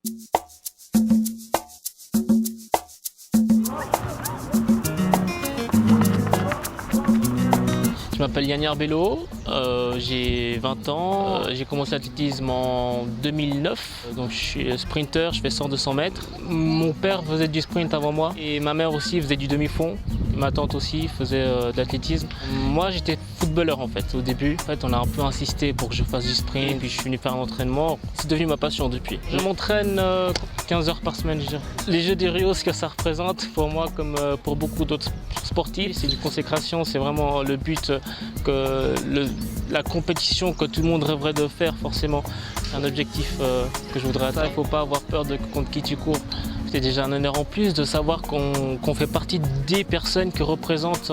Je m'appelle Yannier Bello, j'ai 20 ans, j'ai commencé l'athlétisme en 2009, donc je suis sprinter, je fais 100-200 mètres. Mon père faisait du sprint avant moi et ma mère aussi faisait du demi-fond, ma tante aussi faisait de l'athlétisme. Moi j'étais footballeur en fait au début, on a un peu insisté pour que je fasse du sprint, puis je suis venu faire un entraînement, c'est devenu ma passion depuis. Je m'entraîne 15 heures par semaine je dirais. Les Jeux de Rio, ce que ça représente pour moi comme pour beaucoup d'autres sportifs, c'est une consécration, c'est vraiment le but que la compétition que tout le monde rêverait de faire forcément. C'est un objectif que je voudrais atteindre. Il ne faut pas avoir peur de contre qui tu cours. C'est déjà un honneur en plus de savoir qu'on fait partie des personnes qui représentent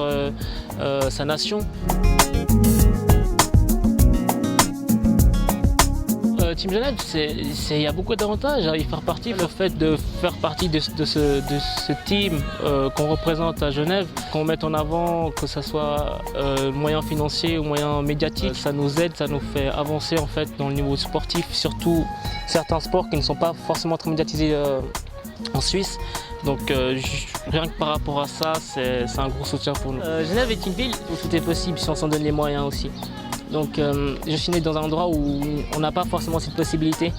sa nation. Team Genève, il y a beaucoup d'avantages à y faire partie. Le fait de faire partie de ce team qu'on représente à Genève, qu'on mette en avant, que ce soit moyen financier ou moyen médiatique, ça nous aide, ça nous fait avancer en fait dans le niveau sportif, surtout certains sports qui ne sont pas forcément très médiatisés en Suisse. Donc rien que par rapport à ça, c'est un gros soutien pour nous. Genève est une ville où tout est possible si on s'en donne les moyens aussi. Donc je suis né dans un endroit où on n'a pas forcément cette possibilité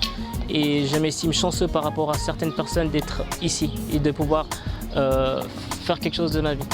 et je m'estime chanceux par rapport à certaines personnes d'être ici et de pouvoir faire quelque chose de ma vie.